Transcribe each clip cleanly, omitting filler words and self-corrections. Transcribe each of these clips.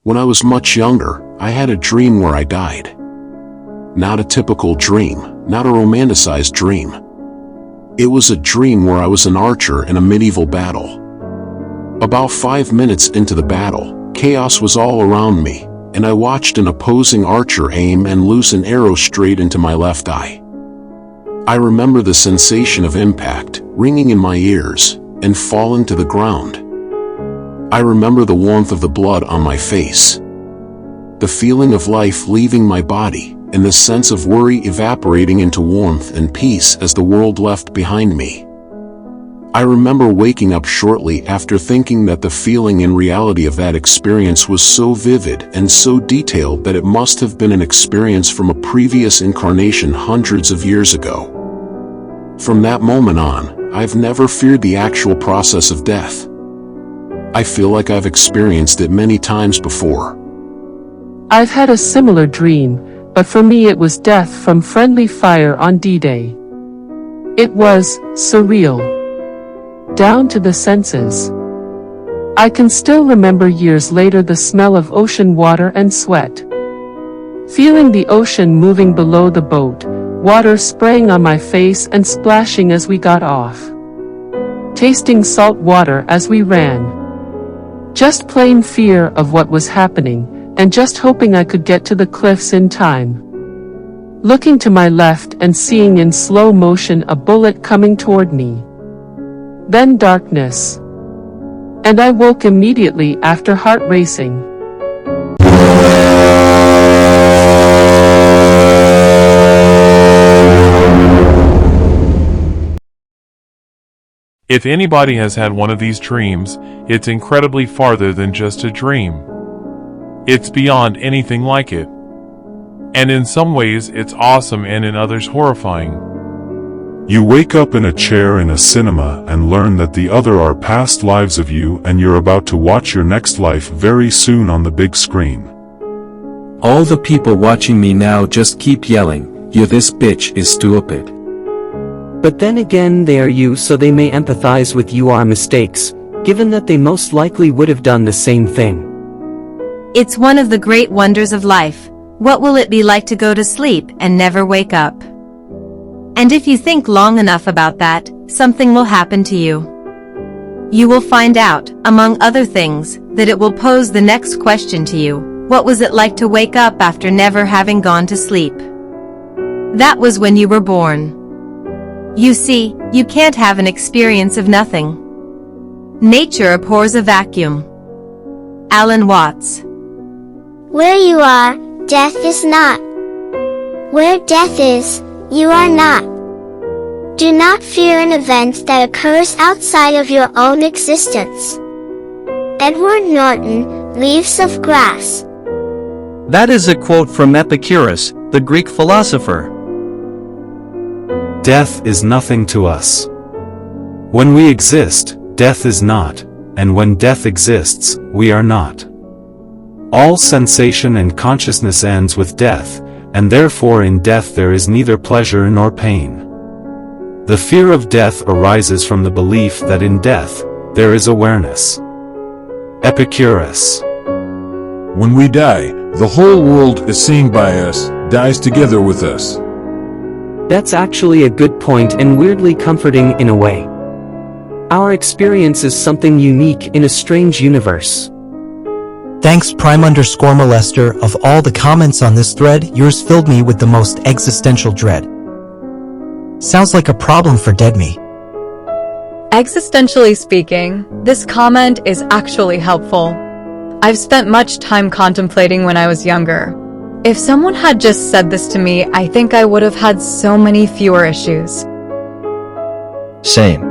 When I was much younger, I had a dream where I died. Not a typical dream, not a romanticized dream. It was a dream where I was an archer in a medieval battle. About 5 minutes into the battle, chaos was all around me, and I watched an opposing archer aim and loose an arrow straight into my left eye. I remember the sensation of impact, ringing in my ears, and falling to the ground. I remember the warmth of the blood on my face, the feeling of life leaving my body, and the sense of worry evaporating into warmth and peace as the world left behind me. I remember waking up shortly after thinking that the feeling and reality of that experience was so vivid and so detailed that it must have been an experience from a previous incarnation hundreds of years ago. From that moment on, I've never feared the actual process of death. I feel like I've experienced it many times before. I've had a similar dream, but for me it was death from friendly fire on D-Day. It was surreal, down to the senses. I can still remember years later the smell of ocean water and sweat. Feeling the ocean moving below the boat, water spraying on my face and splashing as we got off. Tasting salt water as we ran. Just plain fear of what was happening, and just hoping I could get to the cliffs in time. Looking to my left and seeing in slow motion a bullet coming toward me. Then darkness. And I woke immediately after, heart racing. If anybody has had one of these dreams, it's incredibly farther than just a dream. It's beyond anything like it. And in some ways it's awesome and in others horrifying. You wake up in a chair in a cinema and learn that the other are past lives of you and you're about to watch your next life very soon on the big screen. All the people watching me now just keep yelling, "You this bitch is stupid." But then again they are you, so they may empathize with your mistakes, given that they most likely would have done the same thing. It's one of the great wonders of life. What will it be like to go to sleep and never wake up? And if you think long enough about that, something will happen to you. You will find out, among other things, that it will pose the next question to you. What was it like to wake up after never having gone to sleep? That was when you were born. You see, you can't have an experience of nothing. Nature abhors a vacuum. Alan Watts. Where you are, death is not. Where death is, you are not. Do not fear an event that occurs outside of your own existence. Edward Norton, Leaves of Grass. That is a quote from Epicurus, the Greek philosopher. Death is nothing to us. When we exist, death is not, and when death exists, we are not. All sensation and consciousness ends with death, and therefore in death there is neither pleasure nor pain. The fear of death arises from the belief that in death, there is awareness. Epicurus. When we die, the whole world is seen by us, dies together with us. That's actually a good point and weirdly comforting in a way. Our experience is something unique in a strange universe. Thanks Prime_Molester. Of all the comments on this thread, yours filled me with the most existential dread. Sounds like a problem for dead me. Existentially speaking, this comment is actually helpful. I've spent much time contemplating when I was younger. If someone had just said this to me, I think I would have had so many fewer issues. Same.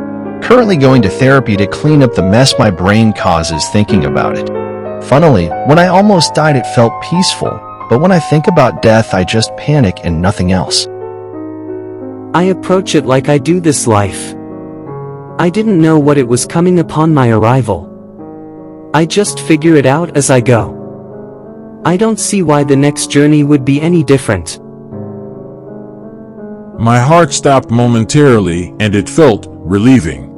Currently going to therapy to clean up the mess my brain causes thinking about it. Funnily, when I almost died it felt peaceful, but when I think about death I just panic and nothing else. I approach it like I do this life. I didn't know what it was coming upon my arrival. I just figure it out as I go. I don't see why the next journey would be any different. My heart stopped momentarily and it felt relieving.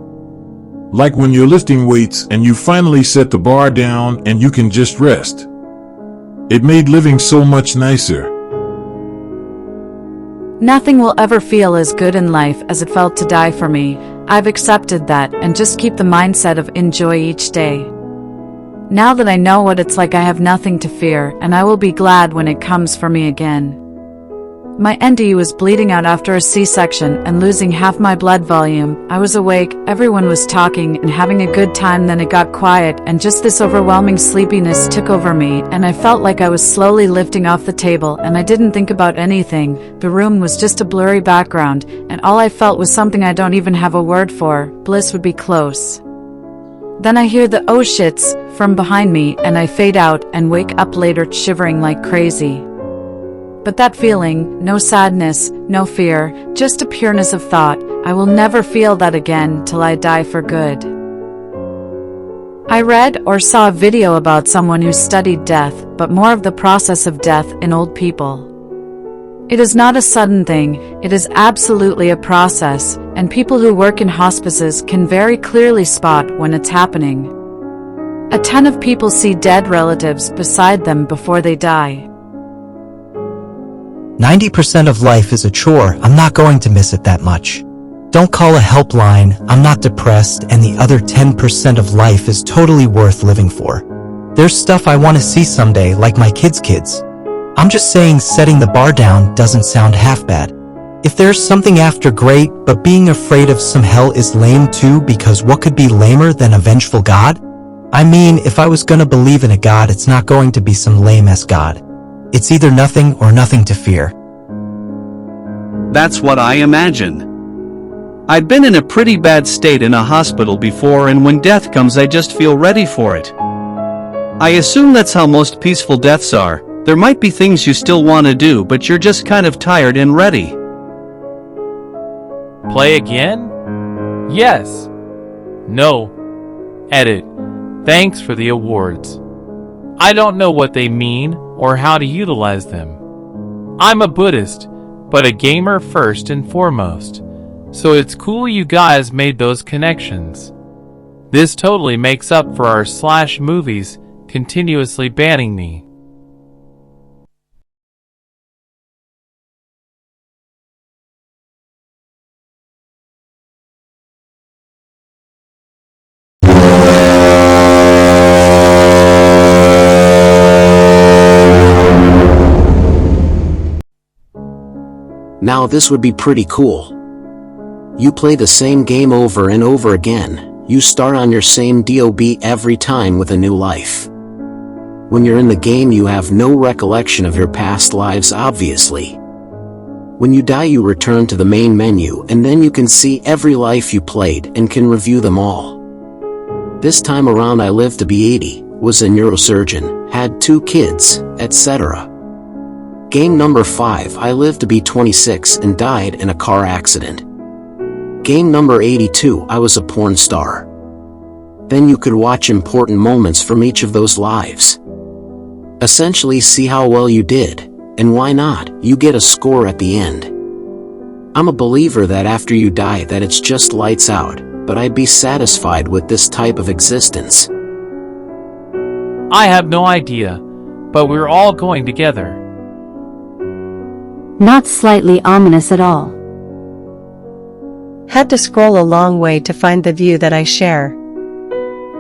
Like when you're lifting weights and you finally set the bar down and you can just rest. It made living so much nicer. Nothing will ever feel as good in life as it felt to die for me. I've accepted that and just keep the mindset of enjoy each day. Now that I know what it's like, I have nothing to fear, and I will be glad when it comes for me again. My NDU was bleeding out after a C-section and losing half my blood volume. I was awake, everyone was talking and having a good time, then it got quiet and just this overwhelming sleepiness took over me, and I felt like I was slowly lifting off the table and I didn't think about anything. The room was just a blurry background and all I felt was something I don't even have a word for. Bliss would be close. Then I hear the oh shits from behind me and I fade out and wake up later shivering like crazy. But that feeling, no sadness, no fear, just a pureness of thought, I will never feel that again till I die for good. I read or saw a video about someone who studied death, but more of the process of death in old people. It is not a sudden thing, it is absolutely a process, and people who work in hospices can very clearly spot when it's happening. A ton of people see dead relatives beside them before they die. 90% of life is a chore, I'm not going to miss it that much. Don't call a helpline, I'm not depressed, and the other 10% of life is totally worth living for. There's stuff I want to see someday, like my kids. I'm just saying setting the bar down doesn't sound half bad. If there's something after, great, but being afraid of some hell is lame too, because what could be lamer than a vengeful God? I mean, if I was gonna believe in a God, it's not going to be some lame-ass God. It's either nothing or nothing to fear. That's what I imagine. I've been in a pretty bad state in a hospital before, and when death comes I just feel ready for it. I assume that's how most peaceful deaths are. There might be things you still want to do, but you're just kind of tired and ready. Play again? Yes. No. Edit. Thanks for the awards. I don't know what they mean or how to utilize them. I'm a Buddhist, but a gamer first and foremost. So it's cool you guys made those connections. This totally makes up for our slash movies continuously banning me. Now this would be pretty cool. You play the same game over and over again, you start on your same DOB every time with a new life. When you're in the game you have no recollection of your past lives, obviously. When you die you return to the main menu and then you can see every life you played and can review them all. This time around I lived to be 80, was a neurosurgeon, had 2 kids, etc. Game number 5, I lived to be 26 and died in a car accident. Game number 82, I was a porn star. Then you could watch important moments from each of those lives. Essentially see how well you did, and why not, you get a score at the end. I'm a believer that after you die that it's just lights out, but I'd be satisfied with this type of existence. I have no idea, but we're all going together. Not slightly ominous at all. Had to scroll a long way to find the view that I share.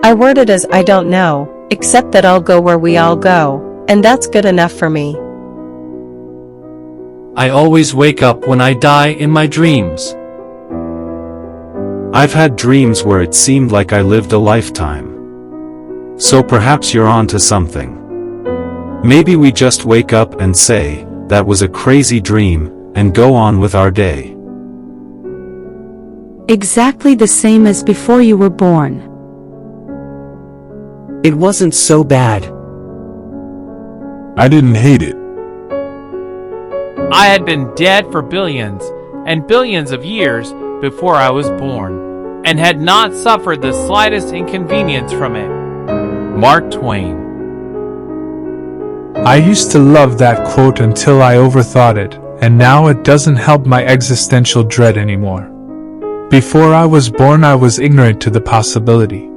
I word it as I don't know, except that I'll go where we all go, and that's good enough for me. I always wake up when I die in my dreams. I've had dreams where it seemed like I lived a lifetime. So perhaps you're onto something. Maybe we just wake up and say, that was a crazy dream, and go on with our day. Exactly the same as before you were born. It wasn't so bad. I didn't hate it. I had been dead for billions and billions of years before I was born, and had not suffered the slightest inconvenience from it. Mark Twain. I used to love that quote until I overthought it, and now it doesn't help my existential dread anymore. Before I was born I was ignorant to the possibility.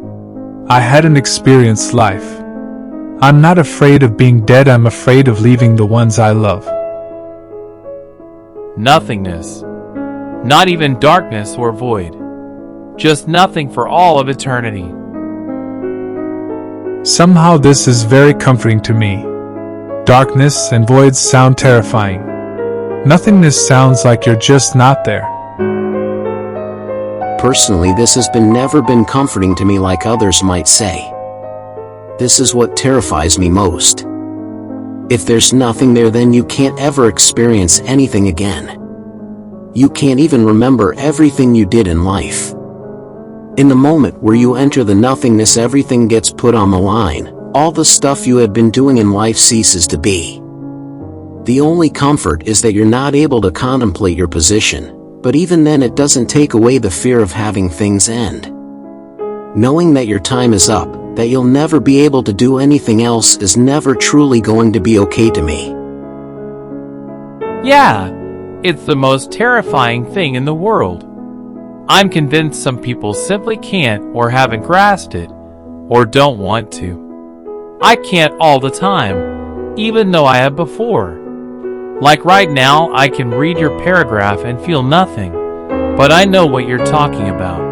I hadn't experienced life. I'm not afraid of being dead, I'm afraid of leaving the ones I love. Nothingness. Not even darkness or void. Just nothing for all of eternity. Somehow this is very comforting to me. Darkness and voids sound terrifying. Nothingness sounds like you're just not there. Personally, this has never been comforting to me like others might say. This is what terrifies me most. If there's nothing there, then you can't ever experience anything again. You can't even remember everything you did in life. In the moment where you enter the nothingness, everything gets put on the line. All the stuff you had been doing in life ceases to be. The only comfort is that you're not able to contemplate your position, but even then it doesn't take away the fear of having things end. Knowing that your time is up, that you'll never be able to do anything else, is never truly going to be okay to me. Yeah, it's the most terrifying thing in the world. I'm convinced some people simply can't or haven't grasped it, or don't want to. I can't all the time, even though I have before. Like right now, I can read your paragraph and feel nothing, but I know what you're talking about.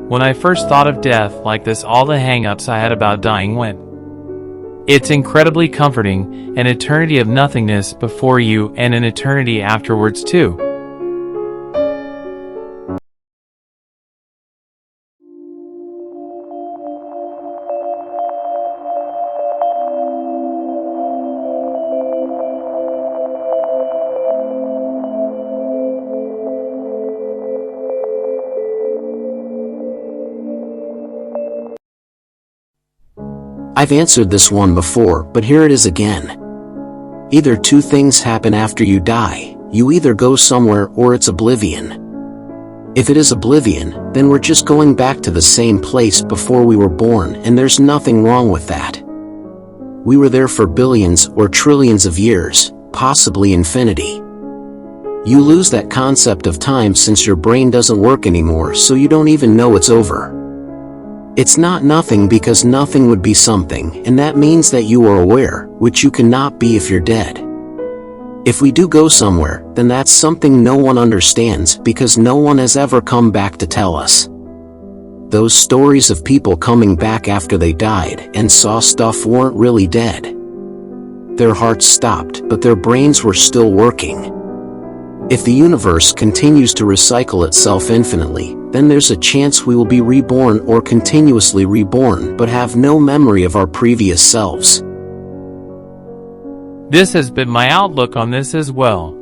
When I first thought of death like this, all the hang-ups I had about dying went. It's incredibly comforting, an eternity of nothingness before you and an eternity afterwards too. I've answered this one before, but here it is again. Either two things happen after you die. You either go somewhere or it's oblivion. If it is oblivion, then we're just going back to the same place before we were born, and there's nothing wrong with that. We were there for billions or trillions of years, possibly infinity. You lose that concept of time since your brain doesn't work anymore, so you don't even know it's over. It's not nothing because nothing would be something, and that means that you are aware, which you cannot be if you're dead. If we do go somewhere, then that's something no one understands because no one has ever come back to tell us. Those stories of people coming back after they died and saw stuff weren't really dead. Their hearts stopped, but their brains were still working. If the universe continues to recycle itself infinitely, then there's a chance we will be reborn or continuously reborn but have no memory of our previous selves. This has been my outlook on this as well.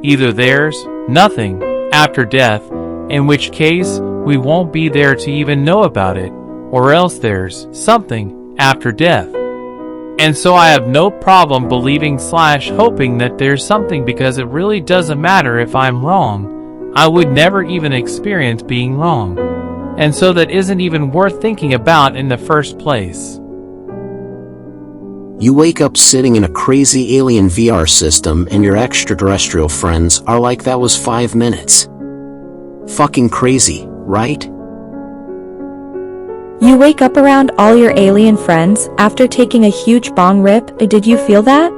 Either there's nothing after death, in which case we won't be there to even know about it, or else there's something after death. And so I have no problem believing/hoping that there's something, because it really doesn't matter if I'm wrong. I would never even experience being wrong. And so that isn't even worth thinking about in the first place. You wake up sitting in a crazy alien VR system and your extraterrestrial friends are like, that was 5 minutes. Fucking crazy, right? You wake up around all your alien friends after taking a huge bong rip. Did you feel that?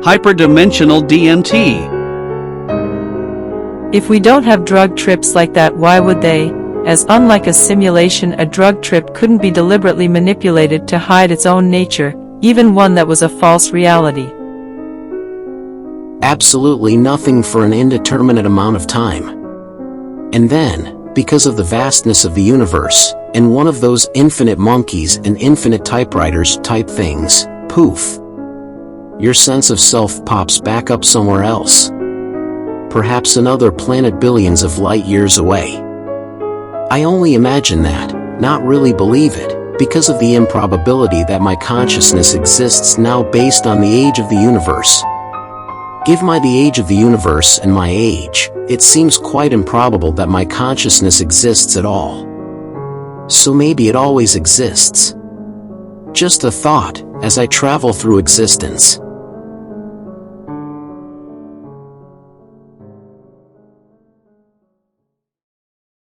Hyperdimensional DMT. If we don't have drug trips like that, why would they? As unlike a simulation, a drug trip couldn't be deliberately manipulated to hide its own nature, even one that was a false reality. Absolutely nothing for an indeterminate amount of time. And then, because of the vastness of the universe, and one of those infinite monkeys and infinite typewriters type things, poof. Your sense of self pops back up somewhere else. Perhaps another planet billions of light years away. I only imagine that, not really believe it, because of the improbability that my consciousness exists now based on the age of the universe. Give my the age of the universe and my age, it seems quite improbable that my consciousness exists at all. So maybe it always exists. Just a thought, as I travel through existence.